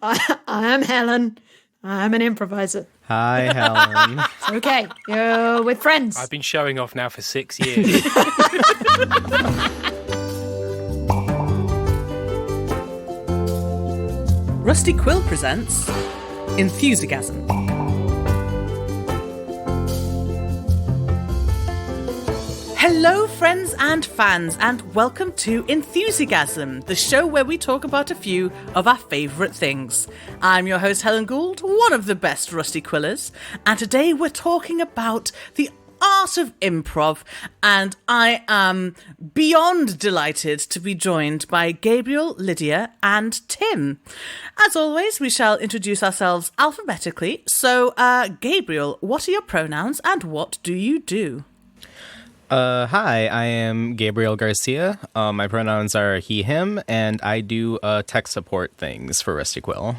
I am Helen. I'm an improviser. Hi, Helen. Okay, you're with friends. I've been showing off now for 6 years. Rusty Quill presents Enthusiasm. Hello, friends and fans, and welcome to Enthusiasm, the show where we talk about a few of our favourite things. I'm your host, Helen Gould, one of the best Rusty Quillers, and today we're talking about the art of improv, and I am beyond delighted to be joined by Gabriel, Lydia, and Tim. As always, we shall introduce ourselves alphabetically. So, Gabriel, what are your pronouns and what do you do? Hi, I am Gabriel Garcia. My pronouns are he, him, and I do tech support things for Rusty Quill.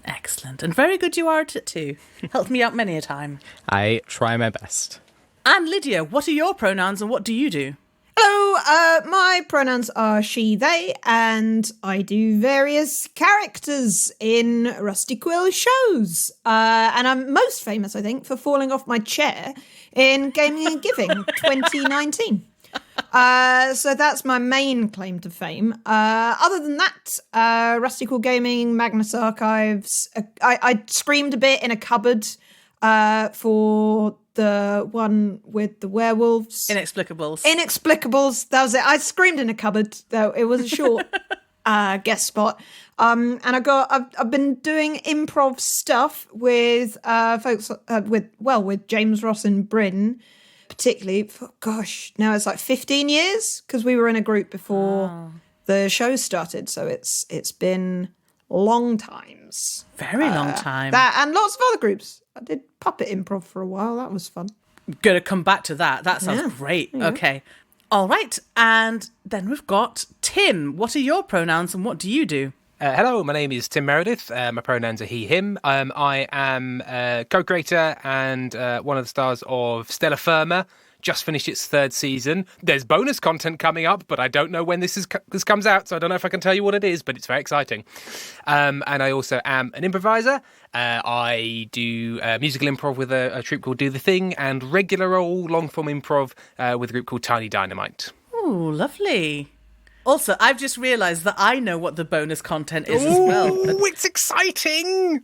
Excellent, and very good you are at it too. Helped me out many a time. I try my best. And Lydia, what are your pronouns and what do you do? Hello, my pronouns are she, they, and I do various characters in Rusty Quill shows. And I'm most famous, I think, for falling off my chair in Gaming and Giving 2019. So that's my main claim to fame. Other than that, Rusty Quill Gaming, Magnus Archives, I screamed a bit in a cupboard for the one with the werewolves. Inexplicables. That was it. I screamed in a cupboard, though it was a short guest spot. And I've been doing improv stuff with folks with James Ross and Bryn, particularly for, now it's like 15 years because we were in a group before the show started. So it's been long times. Very long time. That and lots of other groups. I did puppet improv for a while. That was fun. Going to come back to that. That sounds great. Yeah. Okay. All right. And then we've got Tim. What are your pronouns and what do you do? Hello, my name is Tim Meredith. My pronouns are he, him. I am a co-creator and one of the stars of Stella Firma. Just finished its third season. There's bonus content coming up, but I don't know when this comes out, so I don't know if I can tell you what it is, but it's very exciting. And I also am an improviser. I do musical improv with a troupe called Do the Thing, and regular old long-form improv with a group called Tiny Dynamite. Oh, lovely. Also, I've just realised that I know what the bonus content is as well. Ooh, it's exciting!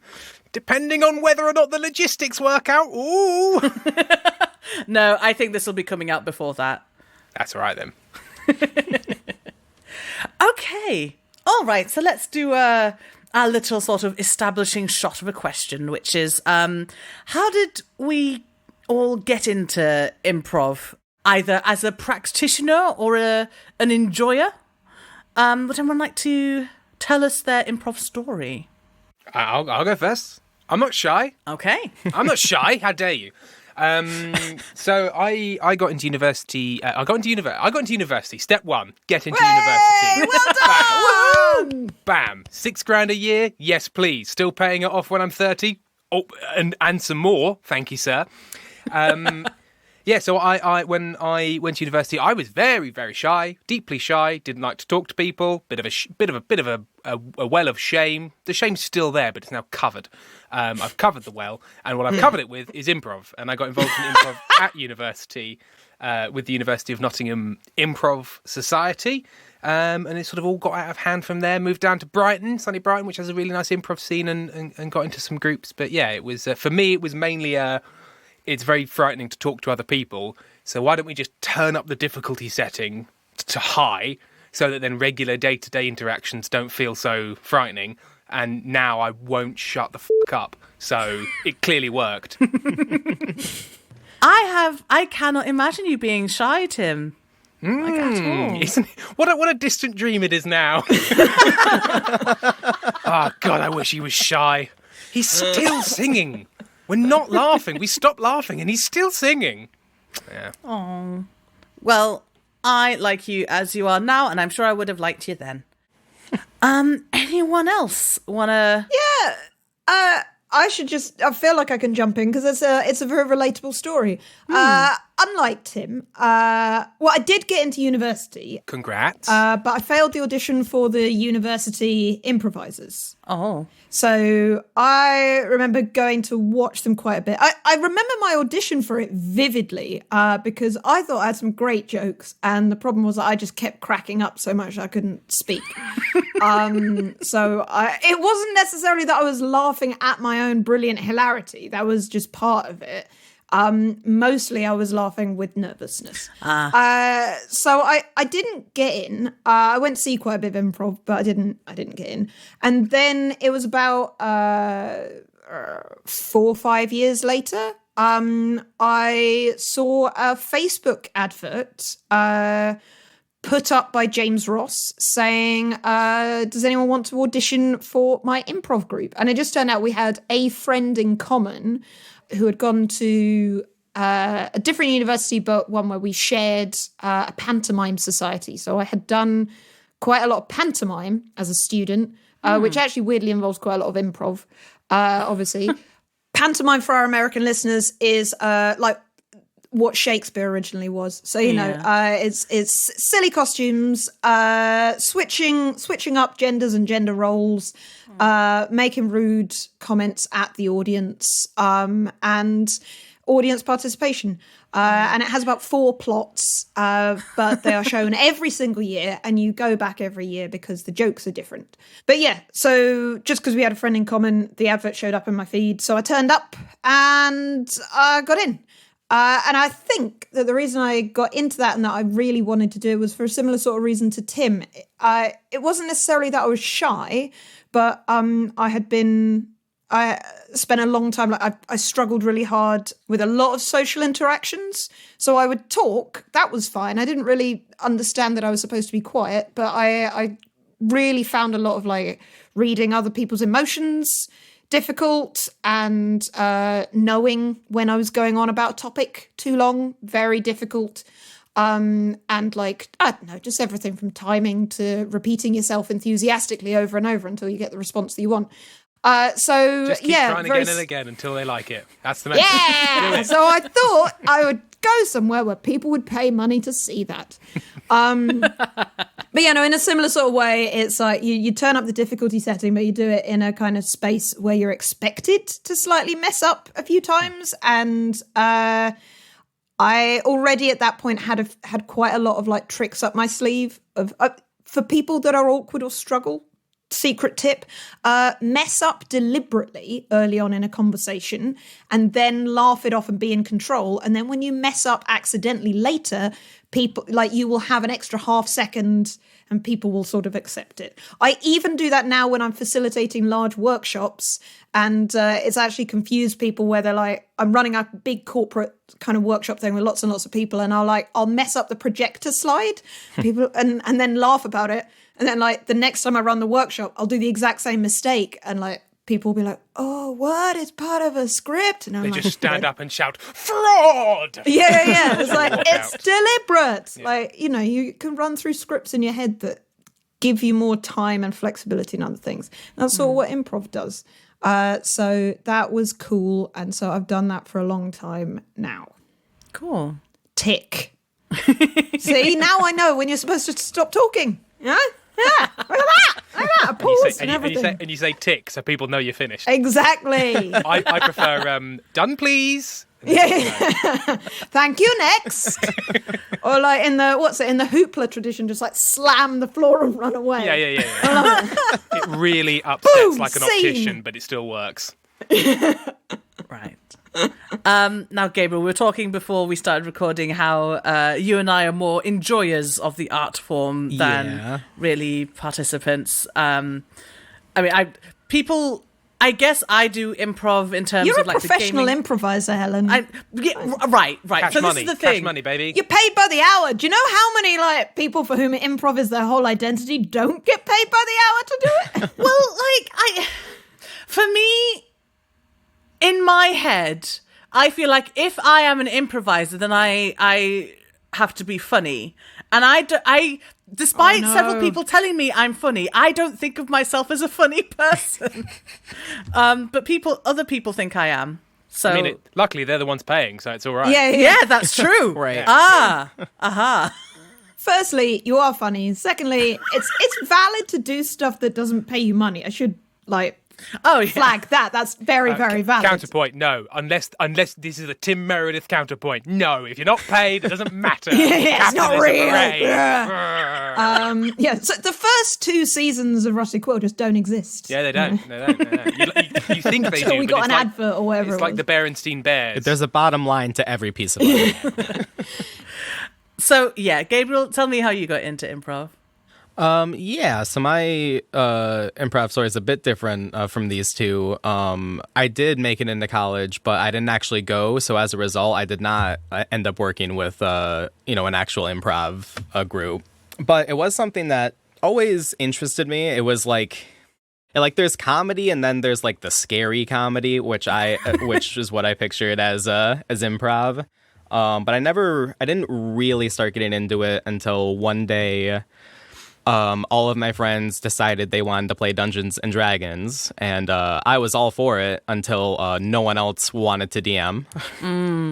Depending on whether or not the logistics work out. Ooh! No, I think this will be coming out before that. That's all right then. Okay. All right, so let's do a little sort of establishing shot of a question, which is, how did we all get into improv? Either as a practitioner or an enjoyer? Would anyone like to tell us their improv story? I'll go first. I'm not shy. Okay. I'm not shy. How dare you? So I got into university. I got into university. Step one: get into university. Well done! Woo! Bam! $6,000 a year. Yes, please. Still paying it off when I'm 30. Oh, and some more. Thank you, sir. Yeah, so I when I went to university, I was very, very shy, deeply shy. Didn't like to talk to people. Bit of a well of shame. The shame's still there, but it's now covered. I've covered the well, and what I've covered it with is improv. And I got involved in improv at university with the University of Nottingham Improv Society, and it sort of all got out of hand from there. Moved down to Brighton, sunny Brighton, which has a really nice improv scene, and got into some groups. But yeah, it was for me. It was mainly it's very frightening to talk to other people, so why don't we just turn up the difficulty setting to high so that then regular day-to-day interactions don't feel so frightening, and now I won't shut the fuck up. So it clearly worked. I cannot imagine you being shy, Tim. Like at all. Isn't it? What a distant dream it is now. Oh, God, I wish he was shy. He's still singing. We're not laughing. We stopped laughing, and he's still singing. Yeah. Oh. Well, I like you as you are now, and I'm sure I would have liked you then. Anyone else wanna? Yeah. I feel like I can jump in because it's a very relatable story. Unlike Tim, I did get into university. Congrats. But I failed the audition for the university improvisers. Oh. So I remember going to watch them quite a bit. I remember my audition for it vividly because I thought I had some great jokes, and the problem was that I just kept cracking up so much I couldn't speak. It wasn't necessarily that I was laughing at my own brilliant hilarity. That was just part of it. Mostly I was laughing with nervousness. So I didn't get in. I went to see quite a bit of improv, but I didn't get in. And then it was about 4 or 5 years later, I saw a Facebook advert put up by James Ross saying, does anyone want to audition for my improv group? And it just turned out we had a friend in common who had gone to a different university, but one where we shared a pantomime society. So I had done quite a lot of pantomime as a student, which actually weirdly involves quite a lot of improv, obviously. Pantomime, for our American listeners, is like what Shakespeare originally was. So, it's silly costumes, switching up genders and gender roles, making rude comments at the audience, and audience participation. And it has about 4 plots, but they are shown every single year, and you go back every year because the jokes are different. But yeah, so just because we had a friend in common, the advert showed up in my feed. So I turned up and got in. And I think that the reason I got into that and that I really wanted to do it was for a similar sort of reason to Tim. It wasn't necessarily that I was shy, but I spent a long time, I struggled really hard with a lot of social interactions. So I would talk, that was fine. I didn't really understand that I was supposed to be quiet, but I really found a lot of reading other people's emotions difficult, and knowing when I was going on about a topic too long, very difficult. And I don't know, just everything from timing to repeating yourself enthusiastically over and over until you get the response that you want. Just keep trying again and again until they like it. That's the message. Yeah. So I thought I would go somewhere where people would pay money to see that. But in a similar sort of way, it's like you turn up the difficulty setting, but you do it in a kind of space where you're expected to slightly mess up a few times. And I already at that point had quite a lot of tricks up my sleeve for people that are awkward or struggle. Secret tip, mess up deliberately early on in a conversation and then laugh it off and be in control. And then when you mess up accidentally later, people you will have an extra half second and people will sort of accept it. I even do that now when I'm facilitating large workshops, and it's actually confused people where they're like, I'm running a big corporate kind of workshop thing with lots and lots of people, and I'll mess up the projector slide, people and then laugh about it. And then, the next time I run the workshop, I'll do the exact same mistake. And, people will be like, oh, what? It's part of a script. And they just stand up and shout, fraud! Yeah. It's it's deliberate. Yeah. You can run through scripts in your head that give you more time and flexibility and other things. And that's sort of what improv does. So that was cool. And so I've done that for a long time now. Cool. Tick. See, now I know when you're supposed to stop talking. Yeah. Yeah, look at that! A pause and everything. And you say tick, so people know you're finished. Exactly. I prefer done, please. Yeah. Thank you. Next. Or in the hoopla tradition, just slam the floor and run away. Yeah. It really upsets boom, like an optician, but it still works. Right. Now, Gabriel, we were talking before we started recording how you and I are more enjoyers of the art form than really participants. I guess I do improv in terms You're of a professional improviser, Helen. Right. Cash so money, this is the thing. Cash money, baby. You're paid by the hour. Do you know how many people for whom improv is their whole identity don't get paid by the hour to do it? Well, for me, in my head, I feel like if I am an improviser, then I have to be funny. And despite Oh, no. several people telling me I'm funny, I don't think of myself as a funny person. But other people think I am. So I mean, luckily they're the ones paying, so it's all right. yeah, that's true. Right. Firstly, you are funny. Secondly, it's valid to do stuff that doesn't pay you money. I should flag that. That's very, very valid. Counterpoint, no. Unless this is the Tim Meredith counterpoint. No, if you're not paid, it doesn't matter. It's not Capitalism, real. hooray. Yeah, so the first 2 seasons of Rusty Quill just don't exist. Yeah, they don't. They don't. You think they So do, we but got it's an like, advert or whatever. it's it like was. the Berenstein Bears. There's a bottom line to every piece of art. So yeah, Gabriel, tell me how you got into improv. Yeah, so my improv story is a bit different from these two. I did make it into college, but I didn't actually go. So as a result, I did not end up working with an actual improv group. But it was something that always interested me. It was like there's comedy, and then there's like the scary comedy, which is what I pictured as improv. But I didn't really start getting into it until one day. All of my friends decided they wanted to play Dungeons and Dragons, and I was all for it until no one else wanted to DM,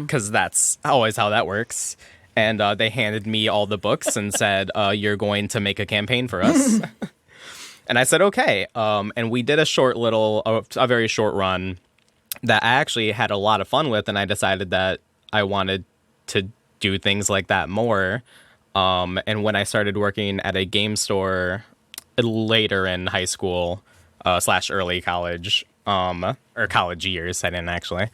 because that's always how that works. And they handed me all the books and said, "You're going to make a campaign for us." And I said, "Okay." And we did a very short run that I actually had a lot of fun with, and I decided that I wanted to do things like that more. And when I started working at a game store later in high school / early college, or college years, I didn't actually.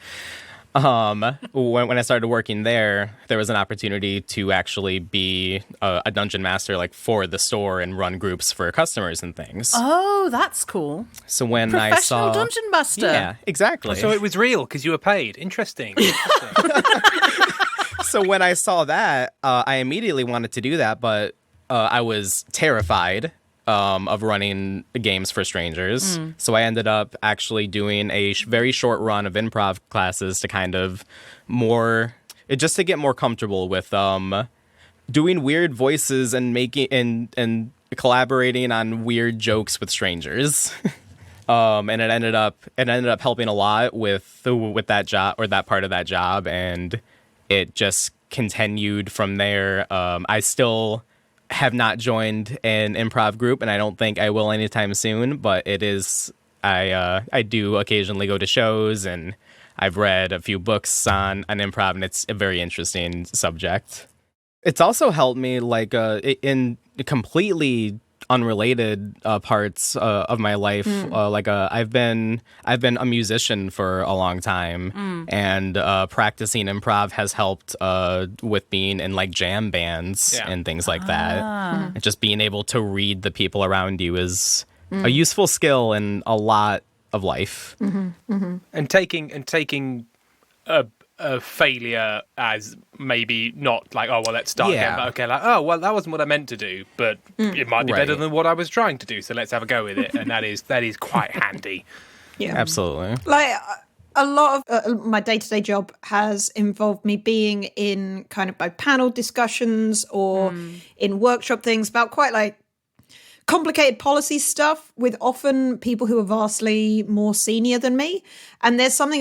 When I started working there was an opportunity to actually be a dungeon master, like for the store, and run groups for customers and things. Oh, that's cool. So when I Professional saw dungeon master. yeah, exactly. So it was real because you were paid. Interesting. So when I saw that, I immediately wanted to do that, but I was terrified of running games for strangers. So I ended up actually doing a very short run of improv classes to kind of just to get more comfortable with doing weird voices and making and collaborating on weird jokes with strangers. And it ended up helping a lot with that job, or that part of that job, and it just continued from there. I still have not joined an improv group, and I don't think I will anytime soon, but I do occasionally go to shows, and I've read a few books on improv, and it's a very interesting subject. It's also helped me in completely unrelated parts of my life. I've been a musician for a long time, and practicing improv has helped with being in like jam bands and things like that. And just being able to read the people around you is a useful skill in a lot of life. And taking a failure as maybe not like, oh well, let's start again, but okay, like, oh well, that wasn't what I meant to do, but it might be better than what I was trying to do, so let's have a go with it. And that is quite handy. Yeah, Absolutely. Like a lot of my day-to-day job has involved me being in kind of both panel discussions or in workshop things about quite like complicated policy stuff with often people who are vastly more senior than me. And there's something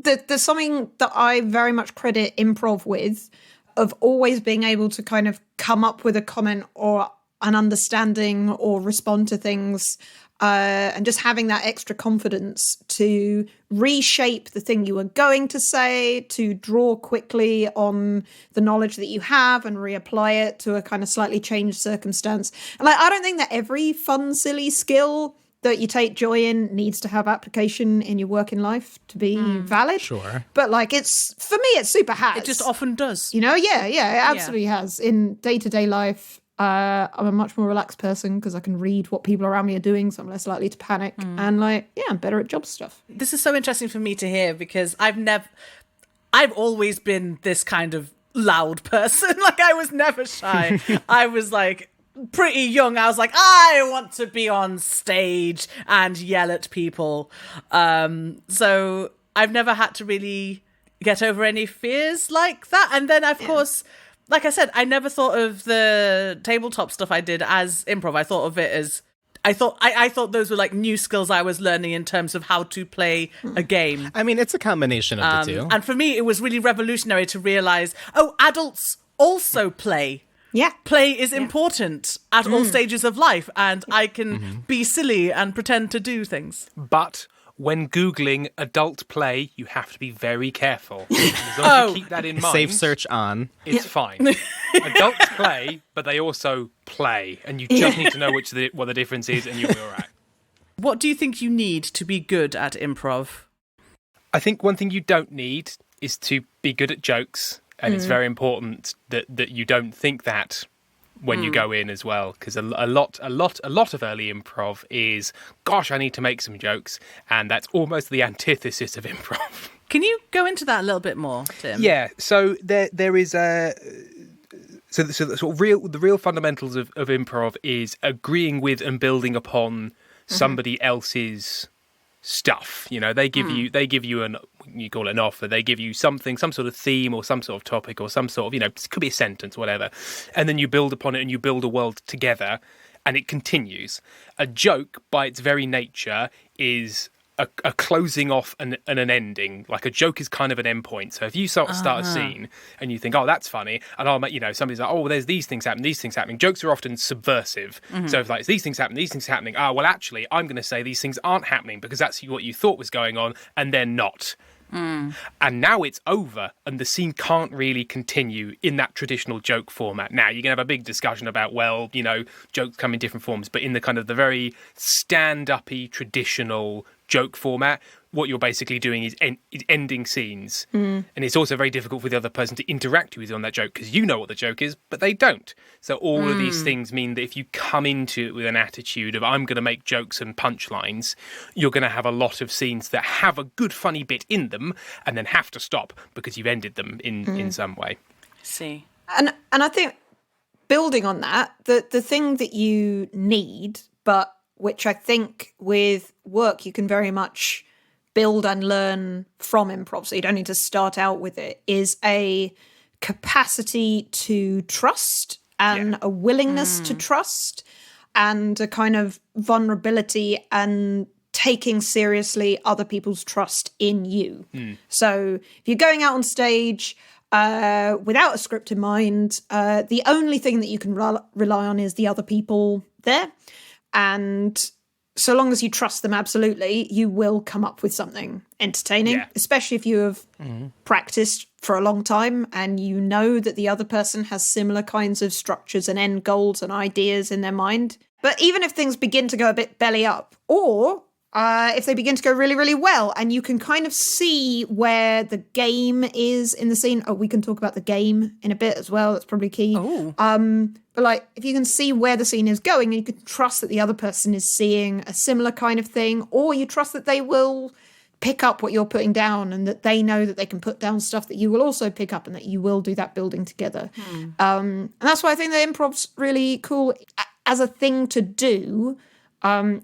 that I very much credit improv with, of always being able to kind of come up with a comment or an understanding or respond to things, and just having that extra confidence to reshape the thing you were going to say, to draw quickly on the knowledge that you have and reapply it to a kind of slightly changed circumstance. And like, I don't think that every fun, silly skill that you take joy in needs to have application in your working life to be valid. Sure. But like, for me, it super has. It just often does. You know, yeah, it absolutely has. In day-to-day life, I'm a much more relaxed person because I can read what people around me are doing, so I'm less likely to panic. And like, yeah, I'm better at job stuff. This is so interesting for me to hear because I've always been this kind of loud person. Like, I was never shy. I was like pretty young. I was like, I want to be on stage and yell at people. So I've never had to really get over any fears like that. And then, of course, like I said, I never thought of the tabletop stuff I did as improv. I thought of it as I thought those were like new skills I was learning in terms of how to play a game. I mean, it's a combination of the two. And for me, it was really revolutionary to realize, adults also play. Yeah. Play is important at all stages of life, and I can be silly and pretend to do things. But when Googling adult play, you have to be very careful. As long as you keep that in mind. Safe search on. It's fine. Adults play, but they also play. And you just need to know what the difference is, and you'll be all right. What do you think you need to be good at improv? I think one thing you don't need is to be good at jokes. And it's very important that you don't think that when you go in as well, because a lot of early improv is, gosh, I need to make some jokes, and that's almost the antithesis of improv. Can you go into that a little bit more, Tim? Yeah, so there is the real fundamentals of improv is agreeing with and building upon somebody else's stuff. You know, they give you an, you call it an offer, they give you something, some sort of theme or some sort of topic or some sort of, it could be a sentence, whatever, and then you build upon it and you build a world together, and it continues. A joke by its very nature is a closing off and an ending. Like a joke is kind of an endpoint. So if you start a scene and you think, oh, that's funny, and I'll make, somebody's like, oh, well, there's these things happening. Jokes are often subversive. So if like these things happening. Oh, well, actually, I'm going to say these things aren't happening because that's what you thought was going on, and they're not. And now it's over, and the scene can't really continue in that traditional joke format. Now you can have a big discussion about, well, jokes come in different forms, but in the kind of the very stand-uppy traditional joke format, what you're basically doing is ending scenes. And it's also very difficult for the other person to interact with you on that joke because you know what the joke is, but they don't. So all of these things mean that if you come into it with an attitude of, I'm going to make jokes and punchlines, you're going to have a lot of scenes that have a good funny bit in them and then have to stop because you've ended them in some way. See. And I think building on that, the thing that you need, but which I think with work you can very much build and learn from improv, so you don't need to start out with it, is a capacity to trust and a willingness to trust and a kind of vulnerability and taking seriously other people's trust in you. So if you're going out on stage without a script in mind, the only thing that you can rely on is the other people there. And so long as you trust them absolutely, you will come up with something entertaining, especially if you have practiced for a long time and you know that the other person has similar kinds of structures and end goals and ideas in their mind. But even if things begin to go a bit belly up, or if they begin to go really, really well, and you can kind of see where the game is in the scene. Oh, we can talk about the game in a bit as well. That's probably key. But like, if you can see where the scene is going and you can trust that the other person is seeing a similar kind of thing, or you trust that they will pick up what you're putting down and that they know that they can put down stuff that you will also pick up and that you will do that building together. And that's why I think that improv's really cool as a thing to do.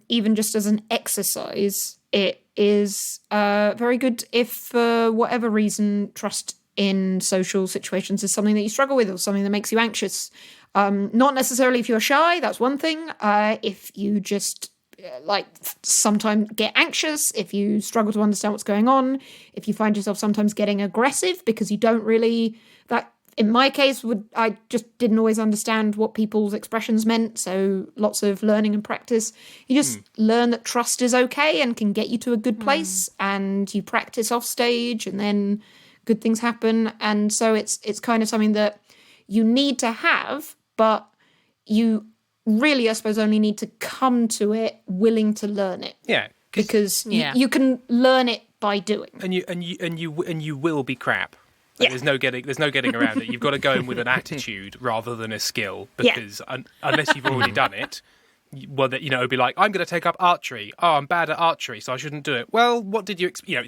Even just as an exercise, it is very good if, for whatever reason, trust in social situations is something that you struggle with or something that makes you anxious. Not necessarily if you're shy, that's one thing. If you just sometimes get anxious, if you struggle to understand what's going on, if you find yourself sometimes getting aggressive because you don't really... In my case, I just didn't always understand what people's expressions meant, so lots of learning and practice. You just learn that trust is okay and can get you to a good place, and you practice off stage, and then good things happen. And so it's kind of something that you need to have, but you really, I suppose, only need to come to it willing to learn it. Yeah, because you can learn it by doing, and you will be crap. There's no getting around it. You've got to go in with an attitude rather than a skill, because unless you've already done it, well, it'd be like, I'm going to take up archery. Oh, I'm bad at archery, so I shouldn't do it. Well, what did you you're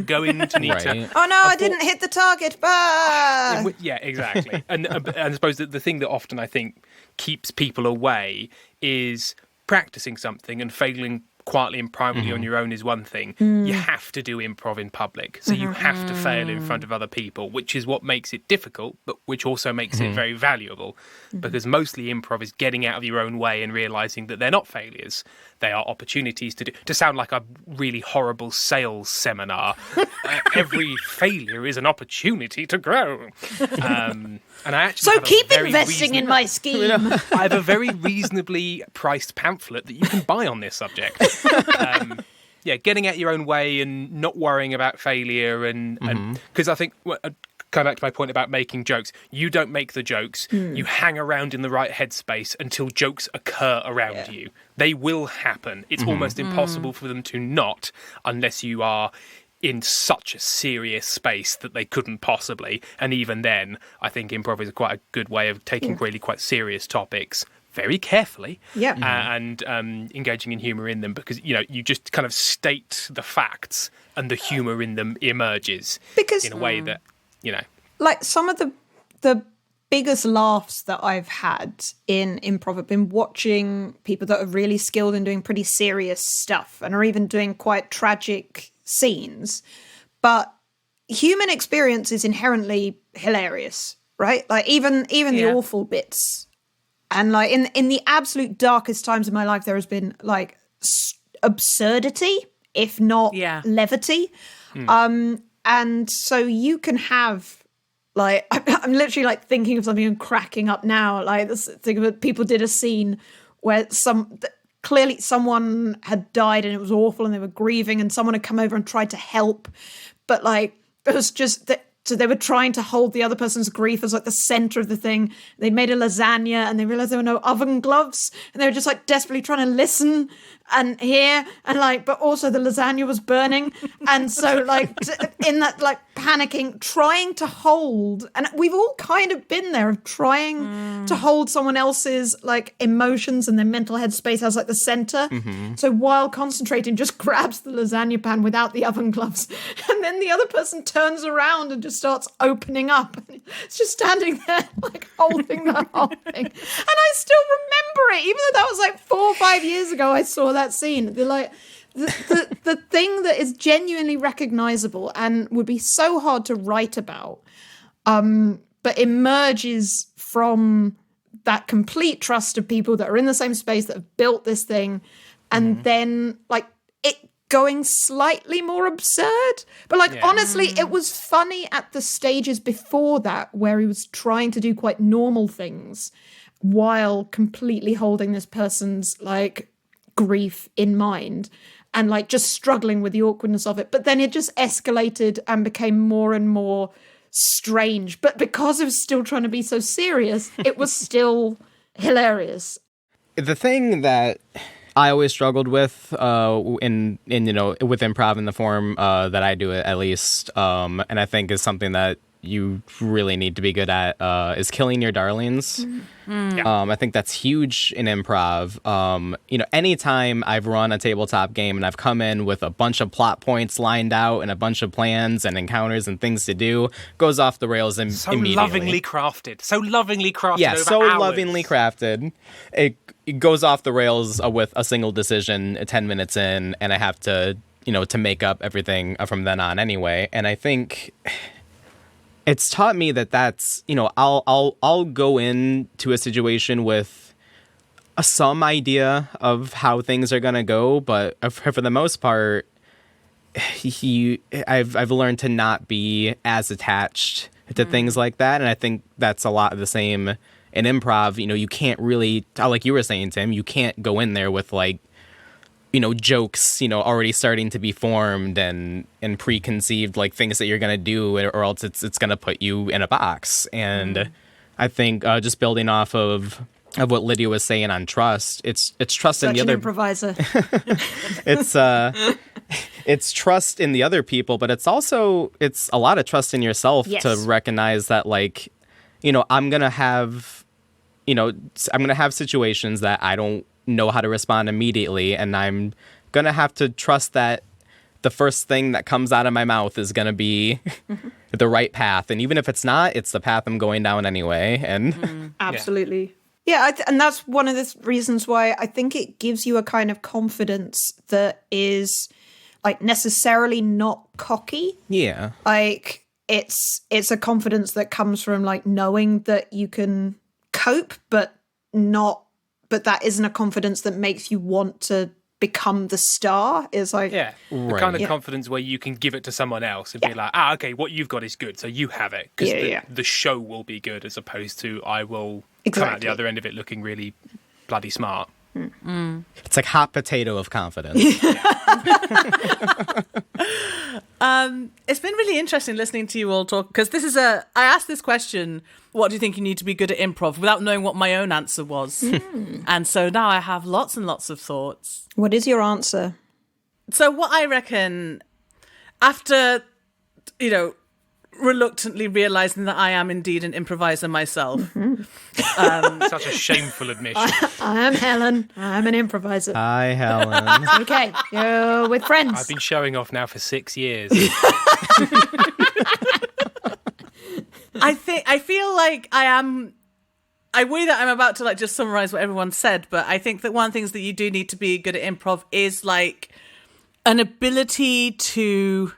going to need to... Oh, no, I didn't hit the target. Bah! Yeah, exactly. And I suppose that the thing that often I think keeps people away is practicing something and failing quietly and privately on your own is one thing. You have to do improv in public. So you have to fail in front of other people, which is what makes it difficult, but which also makes it very valuable. Because mostly improv is getting out of your own way and realising that they're not failures. They are opportunities to sound like a really horrible sales seminar. Every failure is an opportunity to grow. And I actually So keep investing in my scheme. I have a very reasonably priced pamphlet that you can buy on this subject. Getting out your own way and not worrying about failure, and because I think. Come back to my point about making jokes. You don't make the jokes. You hang around in the right headspace until jokes occur around you. They will happen. It's almost impossible for them to not, unless you are in such a serious space that they couldn't possibly. And even then, I think improv is quite a good way of taking really quite serious topics very carefully and engaging in humour in them, because, you just kind of state the facts and the humour in them emerges in a way that, Like some of the biggest laughs that I've had in improv have been watching people that are really skilled in doing pretty serious stuff and are even doing quite tragic scenes. But human experience is inherently hilarious, right? Like even the awful bits. And like in the absolute darkest times of my life, there has been like absurdity, if not levity. And so you can have, like, I'm literally like thinking of something and cracking up now. Like this thing that people did a scene where clearly someone had died and it was awful and they were grieving, and someone had come over and tried to help, but like it was just that. So they were trying to hold the other person's grief as like the center of the thing. They'd made a lasagna and they realized there were no oven gloves, and they were just like desperately trying to listen and hear, and like, but also the lasagna was burning. And so like in that like panicking, trying to hold, and we've all kind of been there of trying to hold someone else's like emotions and their mental headspace as like the center. So while concentrating, just grabs the lasagna pan without the oven gloves. And then the other person turns around and just starts opening up. It's just standing there like holding the whole thing. And I still remember it, even though that was like 4 or 5 years ago I saw that scene. They're like the thing that is genuinely recognizable and would be so hard to write about, but emerges from that complete trust of people that are in the same space, that have built this thing, and then like it going slightly more absurd. But like honestly, it was funny at the stages before that where he was trying to do quite normal things while completely holding this person's like grief in mind and like just struggling with the awkwardness of it. But then it just escalated and became more and more strange. But because it was still trying to be so serious, it was still hilarious. The thing that I always struggled with in with improv in the form that I do it, at least, and I think is something that you really need to be good at, is killing your darlings. I think that's huge in improv. Anytime I've run a tabletop game and I've come in with a bunch of plot points lined out and a bunch of plans and encounters and things to do, goes off the rails immediately. Lovingly crafted. So lovingly crafted. Yeah, over so hours. lovingly crafted. It goes off the rails with a single decision 10 minutes in, and I have to, to make up everything from then on anyway. And I think it's taught me that's, I'll go into a situation with some idea of how things are going to go, but for the most part, I've learned to not be as attached to things like that. And I think that's a lot of the same in improv. You can't really, like you were saying, Tim, you can't go in there with like, jokes, already starting to be formed and preconceived, like things that you're going to do, or else it's going to put you in a box. And I think just building off of what Lydia was saying on trust, it's trust in the other improviser. It's trust in the other people, but it's a lot of trust in yourself to recognize that, like, I'm going to have situations that I don't know how to respond immediately, and I'm gonna have to trust that the first thing that comes out of my mouth is gonna be the right path, and even if it's not, it's the path I'm going down anyway. And absolutely. Yeah, and that's one of the reasons why I think it gives you a kind of confidence that is like necessarily not cocky. Yeah. Like it's a confidence that comes from like knowing that you can cope, but that isn't a confidence that makes you want to become the star. Is like the kind of confidence where you can give it to someone else and be like, okay, what you've got is good, so you have it, because the show will be good, as opposed to I will come out the other end of it looking really bloody smart. It's like hot potato of confidence. It's been really interesting listening to you all talk, because I asked this question, what do you think you need to be good at improv, without knowing what my own answer was. And so now I have lots and lots of thoughts. What is your answer? So what I reckon, after, reluctantly realizing that I am indeed an improviser myself. Such a shameful admission. I'm Helen. I'm an improviser. Hi, Helen. Okay, you're with friends. I've been showing off now for 6 years. I feel like I worry that I'm about to like just summarize what everyone said, but I think that one of the things that you do need to be good at improv is like an ability to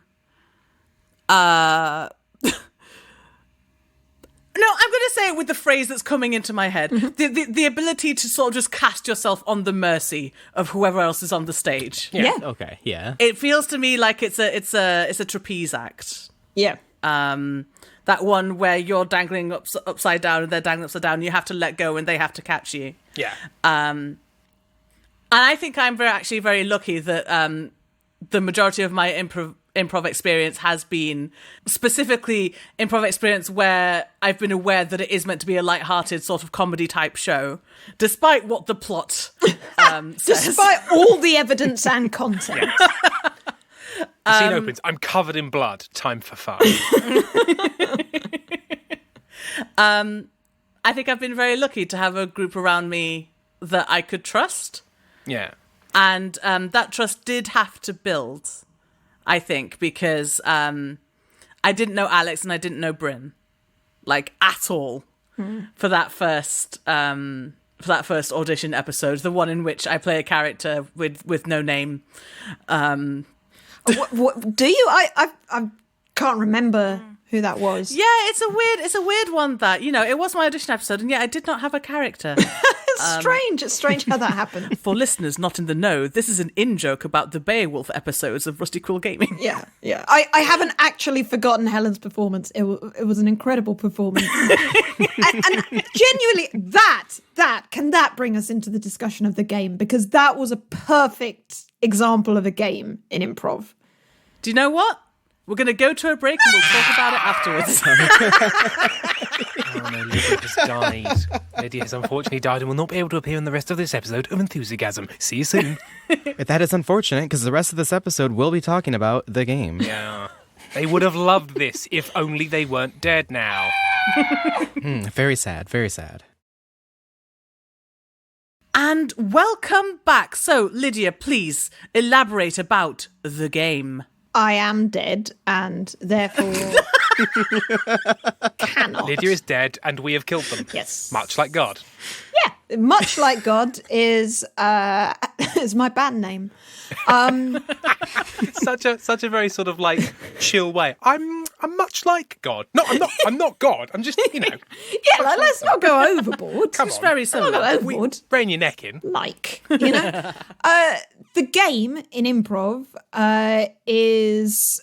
no, I'm going to say it with the phrase that's coming into my head. The ability to sort of just cast yourself on the mercy of whoever else is on the stage. Yeah. Okay. Yeah. It feels to me like it's a trapeze act. Yeah. That one where you're dangling upside down and they're dangling upside down. You have to let go and they have to catch you. Yeah. And I think I'm actually very lucky that the majority of my improv experience has been specifically improv experience where I've been aware that it is meant to be a light-hearted sort of comedy type show, despite what the plot says. Despite all the evidence and content. The scene opens. I'm covered in blood. Time for fun. I think I've been very lucky to have a group around me that I could trust. Yeah. And that trust did have to build, I think, because I didn't know Alex and I didn't know Bryn, like, at all, for that first audition episode, the one in which I play a character with no name. What do you? I can't remember who that was. Yeah, it's a weird one that, it was my audition episode, and yet I did not have a character. It's strange how that happened. For listeners not in the know, this is an in-joke about the Beowulf episodes of Rusty Quill Gaming. Yeah. I haven't actually forgotten Helen's performance. It was an incredible performance. and genuinely, can that bring us into the discussion of the game? Because that was a perfect example of a game in improv. Do you know what? We're going to go to a break and we'll talk about it afterwards. Oh no, Lydia has died. Lydia has unfortunately died and will not be able to appear in the rest of this episode of Enthusiasm. See you soon. That is unfortunate, because the rest of this episode will be talking about the game. Yeah. They would have loved this if only they weren't dead now. Very sad, very sad. And welcome back. So, Lydia, please elaborate about the game. I am dead and therefore cannot. Lydia is dead and we have killed them. Yes. Much like God. Yeah, much like God is my band name. Such a very sort of like chill way. I'm much like God. No, I'm not God. I'm just, Yeah, like, let's not go overboard. Come It's on. very Not similar. go overboard. Rein your neck in. The game in improv is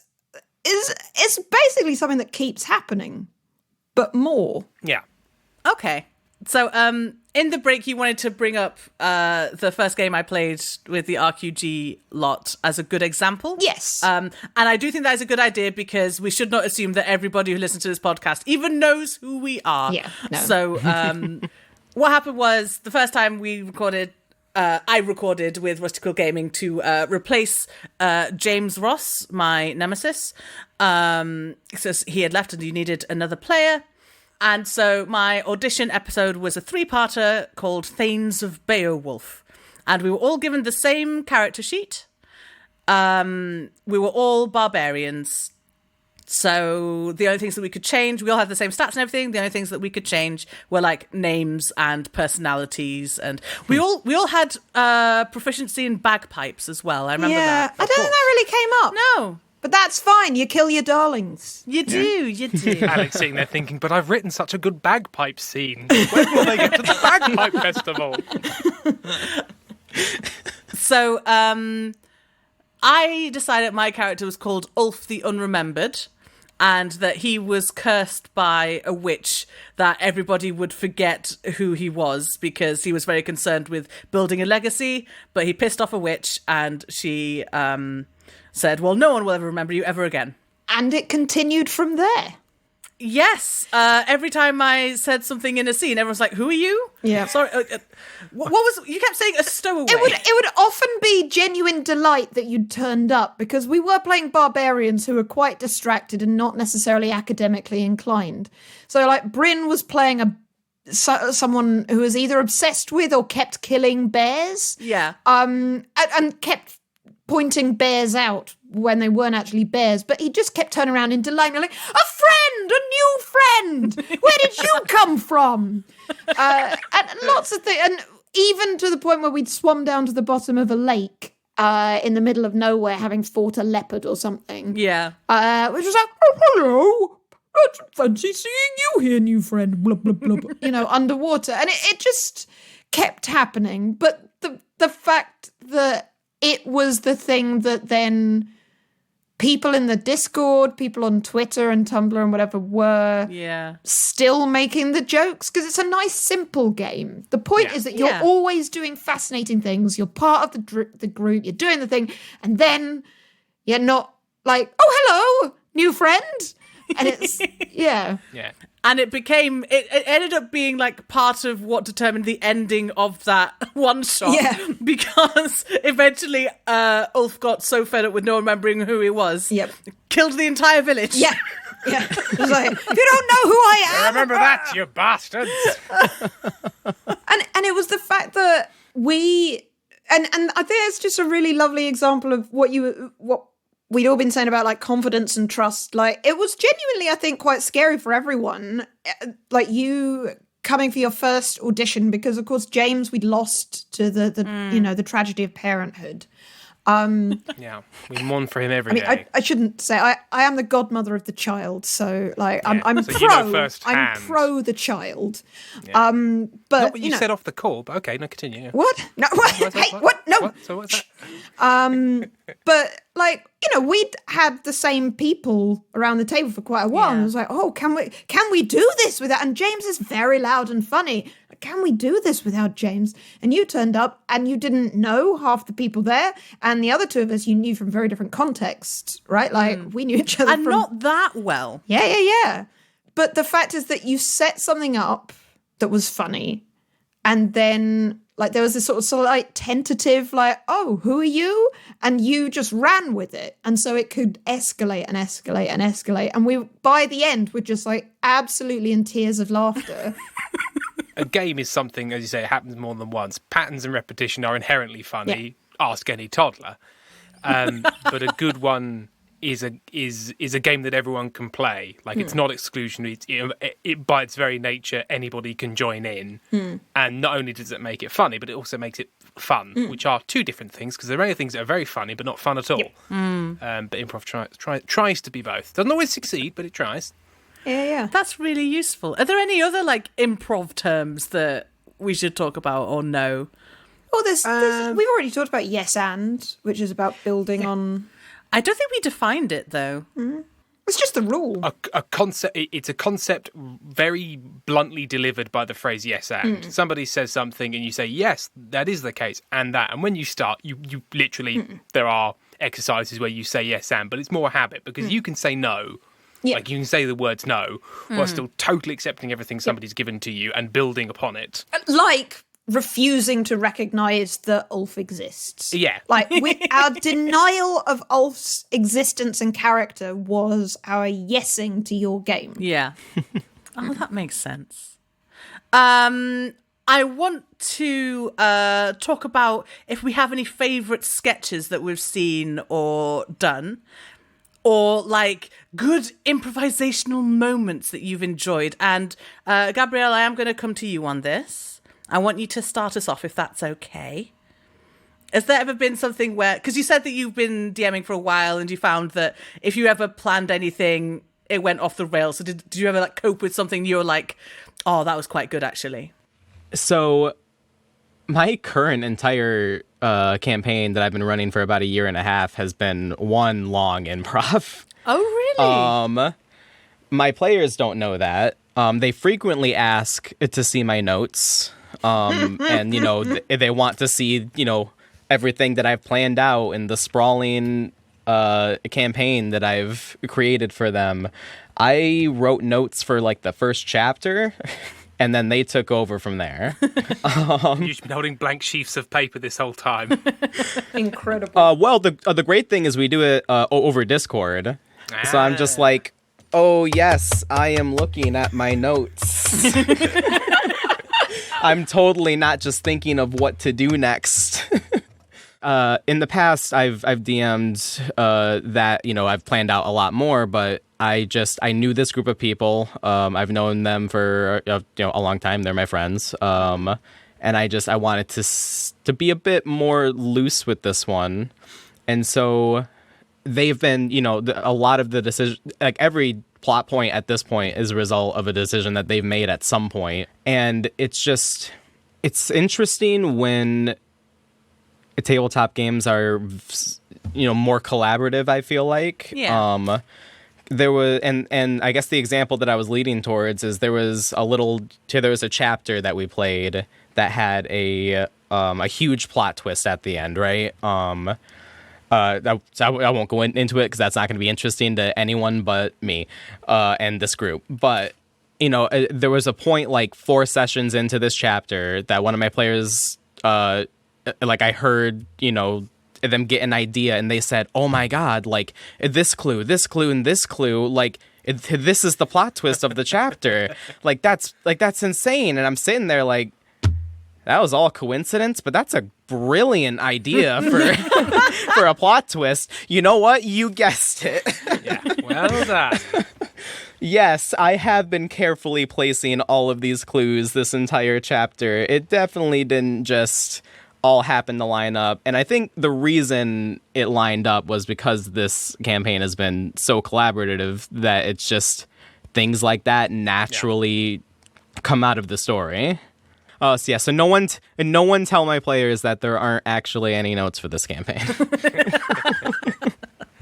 basically something that keeps happening, but more. Yeah. Okay. So, in the break, you wanted to bring up the first game I played with the RQG lot as a good example. Yes. And I do think that is a good idea, because we should not assume that everybody who listens to this podcast even knows who we are. Yeah, no. So, what happened was, the first time we recorded, I recorded with Rusty Quill Gaming to replace James Ross, my nemesis. So he had left and you needed another player. And so my audition episode was a 3-parter called Thanes of Beowulf. And we were all given the same character sheet. We were all barbarians. So the only things that we could change, we all had the same stats and everything. The only things that we could change were like names and personalities, and we all had proficiency in bagpipes as well. I remember that. I don't think that really came up. No. But that's fine. You kill your darlings. You do. Alex sitting there thinking, but I've written such a good bagpipe scene. When will they get to the bagpipe festival? So I decided my character was called Ulf the Unremembered, and that he was cursed by a witch, that everybody would forget who he was because he was very concerned with building a legacy, but he pissed off a witch and she said, well, no one will ever remember you ever again. And it continued from there. Yes. Every time I said something in a scene, everyone's like, who are you? Yeah. Sorry. What was... You kept saying a stowaway. It would often be genuine delight that you'd turned up, because we were playing barbarians who were quite distracted and not necessarily academically inclined. So, like, Bryn was playing someone who was either obsessed with or kept killing bears. Yeah. And kept pointing bears out when they weren't actually bears, but he just kept turning around in delight and like, a new friend! Where did you come from? And lots of things, and even to the point where we'd swum down to the bottom of a lake in the middle of nowhere, having fought a leopard or something. Yeah. Which was like, oh, hello, I fancy seeing you here, new friend, blah, blah, blah, blah, underwater. And it just kept happening. But the fact that it was the thing that then people in the Discord, people on Twitter and Tumblr and whatever were still making the jokes, because it's a nice, simple game. The point is that you're always doing fascinating things. You're part of the group. You're doing the thing. And then you're not like, oh, hello, new friend. And it's, yeah. And it ended up being like part of what determined the ending of that one shot. Yeah. Because eventually Ulf got so fed up with no one remembering who he was. Yep. Killed the entire village. Yeah. It was like, if you don't know who I am. Remember that, you bastards. And it was the fact that and I think it's just a really lovely example of what we'd all been saying about like confidence and trust. Like, it was genuinely, I think, quite scary for everyone. Like, you coming for your first audition, because of course James we'd lost to the tragedy of parenthood. We mourn for him every day. I shouldn't say I am the godmother of the child, so like I'm so pro. I'm pro the child. Yeah. But not what you said off the call, but okay, no, continue. What? No, what? Hey, what? No. What? So what's that? But like, we'd had the same people around the table for quite a while, and I was like, oh, can we do this without? And James is very loud and funny. Can we do this without James? And you turned up and you didn't know half the people there, and the other two of us you knew from very different contexts, right? Like, we knew each other and not that well. Yeah. But the fact is that you set something up that was funny, and then like there was this sort of like tentative, like, oh, who are you? And you just ran with it. And so it could escalate and escalate and escalate. And we, by the end, we're just like absolutely in tears of laughter. A game is something, as you say, it happens more than once. Patterns and repetition are inherently funny. Yeah. Ask any toddler. But a good one is a game that everyone can play. Like, it's not exclusionary. It by its very nature, anybody can join in. And not only does it make it funny, but it also makes it fun, which are two different things, because there are many things that are very funny but not fun at all. But improv tries to be both. Doesn't always succeed, but it tries. Yeah. That's really useful. Are there any other like improv terms that we should talk about or no? Well, there's we've already talked about yes and, which is about building on. I don't think we defined it though. It's just the rule. A concept. It's a concept very bluntly delivered by the phrase yes and. Somebody says something and you say yes, that is the case, and that. And when you start, you literally there are exercises where you say yes and, but it's more a habit, because you can say no. Yeah. Like, you can say the words no while still totally accepting everything somebody's given to you and building upon it. Like refusing to recognise that Ulf exists. Yeah. Like, our denial of Ulf's existence and character was our yesing to your game. Yeah. Oh, that makes sense. I want to talk about if we have any favourite sketches that we've seen or done. or like good improvisational moments that you've enjoyed. And Gabrielle, I am going to come to you on this. I want you to start us off, if that's okay. Has there ever been something where, because you said that you've been DMing for a while and you found that if you ever planned anything, it went off the rails. So did you ever like cope with something you were like, oh, that was quite good actually? So my current entire campaign that I've been running for about a year and a half has been one long improv. Oh, really? My players don't know that. They frequently ask to see my notes. And, you know, they want to see, you know, everything that I've planned out in the sprawling campaign that I've created for them. I wrote notes for like the first chapter. And then they took over from there. You've been holding blank sheets of paper this whole time. Incredible. Well, the great thing is we do it over Discord. So I'm just like, oh, yes, I am looking at my notes. I'm totally not just thinking of what to do next. In the past, I've DM'd that, you know, I've planned out a lot more, but I knew this group of people. I've known them for a long time. They're my friends. And I wanted to be a bit more loose with this one. And so they've been, you know, a lot of the decision, like every plot point at this point is a result of a decision that they've made at some point. And it's interesting when tabletop games are, you know, more collaborative, I feel like. Yeah. There was, and I guess the example that I was leading towards is there was a chapter that we played that had a huge plot twist at the end, right? I won't go into it because that's not going to be interesting to anyone but me and this group. But, you know, there was a point like 4 sessions into this chapter that one of my players, like I heard, you know, them get an idea and they said, oh my God, like this clue, and this clue, like this is the plot twist of the chapter. That's insane. And I'm sitting there like, that was all coincidence, but that's a brilliant idea for a plot twist. You know what? You guessed it. Yeah, well done. Yes, I have been carefully placing all of these clues this entire chapter. It definitely didn't just all happen to line up. And I think the reason it lined up was because this campaign has been so collaborative that it's just things like that naturally come out of the story. So no one tell my players that there aren't actually any notes for this campaign.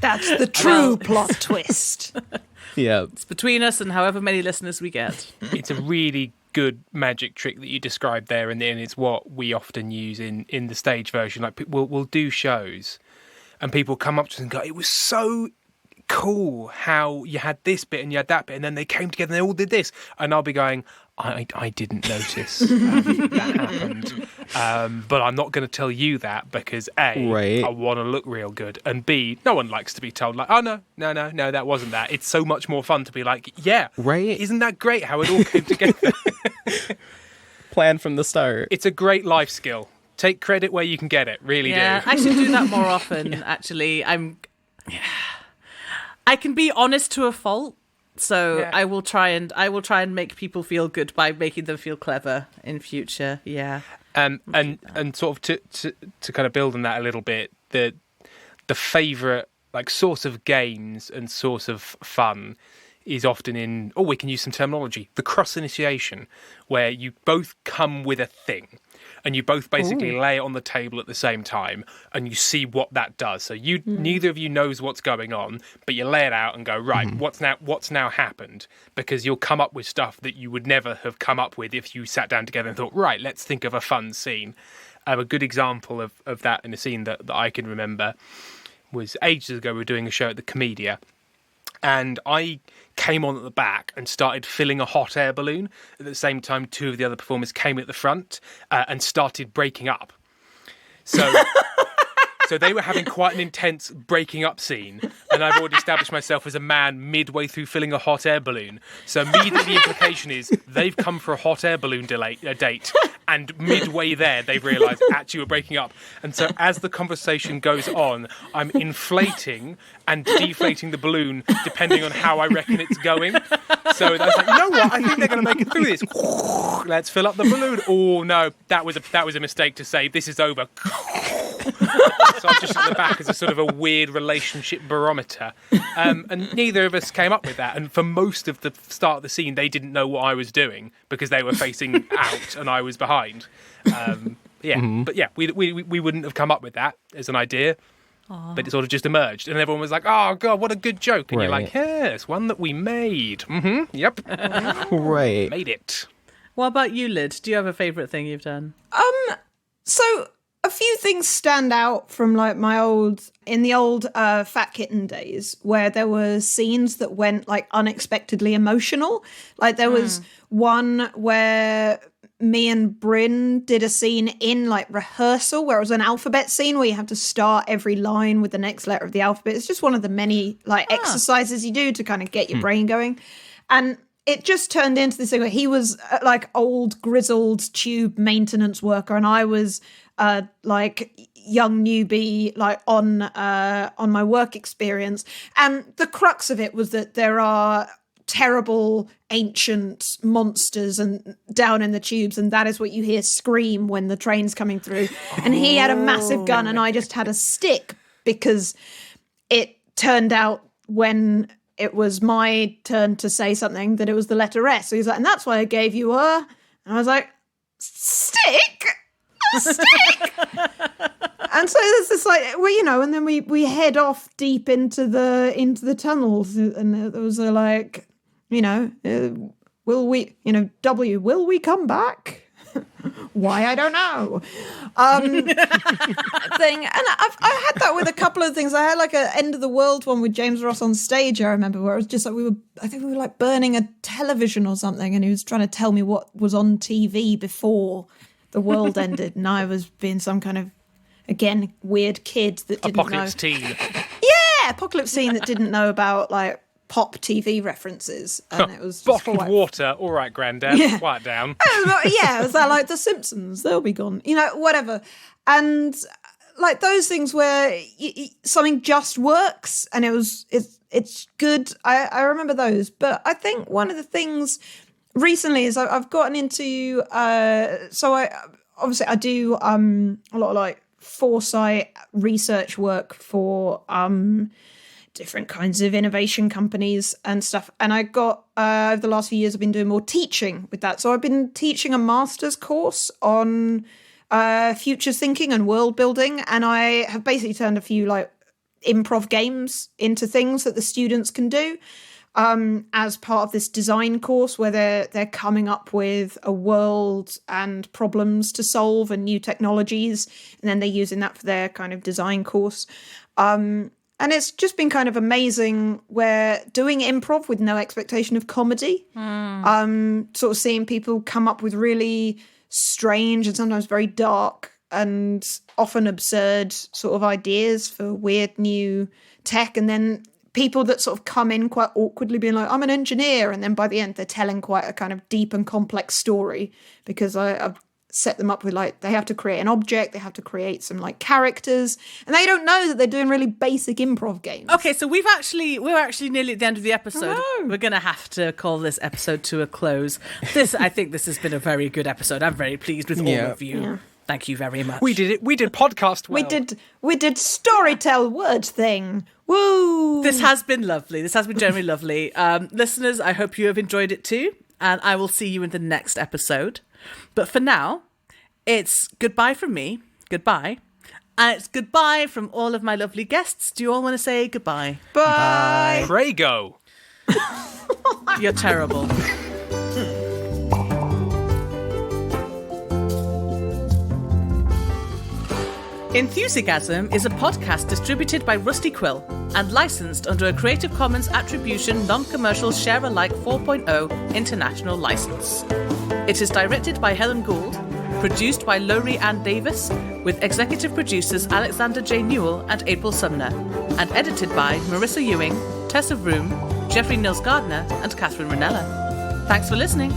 That's the true plot twist. Yeah. It's between us and however many listeners we get. It's a really good magic trick that you described there, and it's what we often use in the stage version. Like we'll do shows and people come up to us and go, it was so cool how you had this bit and you had that bit and then they came together and they all did this, and I'll be going, I didn't notice that happened, but I'm not going to tell you that because A, I want to look real good, and B, no one likes to be told like, oh no, that wasn't that. It's so much more fun to be like, yeah, right, isn't that great how it all came together? Plan from the start. It's a great life skill. Take credit where you can get it. Really do. I should do that more often. Actually, I can be honest to a fault. So I will try and make people feel good by making them feel clever in future. Yeah. And sort of to kind of build on that a little bit, the favourite like source of games and source of fun is often in, we can use some terminology, the cross initiation, where you both come with a thing and you both basically lay it on the table at the same time and you see what that does. So neither of you knows what's going on, but you lay it out and go, right, what's now happened? Because you'll come up with stuff that you would never have come up with if you sat down together and thought, right, let's think of a fun scene. A good example of that in a scene that I can remember was ages ago. We were doing a show at the Comedia, and I came on at the back and started filling a hot air balloon. At the same time, 2 of the other performers came at the front and started breaking up. So they were having quite an intense breaking up scene, and I've already established myself as a man midway through filling a hot air balloon. So immediately the implication is they've come for a hot air balloon date, And midway there, they've realised, actually, we're breaking up. And so as the conversation goes on, I'm inflating and deflating the balloon depending on how I reckon it's going. So that's like, you know what? I think they're going to make it through this. Let's fill up the balloon. Oh, no, that was a mistake to say. This is over. So I'm just at the back as a sort of a weird relationship barometer. And neither of us came up with that. And for most of the start of the scene, they didn't know what I was doing because they were facing out and I was behind. But yeah, we wouldn't have come up with that as an idea. Aww. But it sort of just emerged. And everyone was like, oh, God, what a good joke. And you're like, yes, one that we made. Mm-hmm, yep. Right. Made it. What about you, Lyd? Do you have a favourite thing you've done? So a few things stand out from like my old Fat Kitten days where there were scenes that went like unexpectedly emotional. Like there was one where me and Bryn did a scene in like rehearsal where it was an alphabet scene where you have to start every line with the next letter of the alphabet. It's just one of the many like exercises you do to kind of get your brain going. And it just turned into this thing where he was like old grizzled tube maintenance worker and I was like young newbie like on my work experience. And the crux of it was that there are terrible ancient monsters and down in the tubes, and that is what you hear scream when the train's coming through. And he had a massive gun and I just had a stick because it turned out when it was my turn to say something that it was the letter S. So he's like, and that's why I gave you a... And I was like, stick? A stick? And so there's this like, well, you know, and then we head off deep into the tunnels, and there was a like, you know, will we, you know, W, will we come back? Why, I don't know. Thing, and I had that with a couple of things. I had like a End of the World one with James Ross on stage. I remember where it was just like I think we were like burning a television or something, and he was trying to tell me what was on TV before the world ended, and I was being some kind of, again, weird kid that didn't Apocalypse know. teen. Yeah, apocalypse teen that didn't know about like pop TV references, and it was just bottled water. All right, Grandad, quiet down. Yeah, it was that like The Simpsons? They'll be gone, you know, whatever. And like those things where something just works, and it's good. I remember those, but I think one of the things recently is I've gotten into. So I do a lot of like foresight research work for different kinds of innovation companies and stuff. And I got, over the last few years, I've been doing more teaching with that. So I've been teaching a master's course on future thinking and world building. And I have basically turned a few like improv games into things that the students can do as part of this design course where they're coming up with a world and problems to solve and new technologies. And then they're using that for their kind of design course. And it's just been kind of amazing where doing improv with no expectation of comedy, sort of seeing people come up with really strange and sometimes very dark and often absurd sort of ideas for weird new tech. And then people that sort of come in quite awkwardly being like, I'm an engineer. And then by the end, they're telling quite a kind of deep and complex story because I've set them up with like, they have to create an object, they have to create some like characters, and they don't know that they're doing really basic improv games. Okay, so we're actually nearly at the end of the episode. We're going to have to call this episode to a close. I think this has been a very good episode. I'm very pleased with all of you. Yeah. Thank you very much. We did it. We did podcast well. We did storytell word thing. Woo! This has been lovely. This has been generally lovely. Listeners, I hope you have enjoyed it too, and I will see you in the next episode. But for now, it's goodbye from me. Goodbye. And it's goodbye from all of my lovely guests. Do you all want to say goodbye? Bye. Pray go. You're terrible. Enthusiasm is a podcast distributed by Rusty Quill and licensed under a Creative Commons Attribution Non-Commercial Share-alike 4.0 International License. It is directed by Helen Gould, produced by Lowry Ann Davis, with executive producers Alexander J. Newell and April Sumner, and edited by Marissa Ewing, Tessa Vroom, Jeffrey Nils Gardner, and Catherine Ranella. Thanks for listening.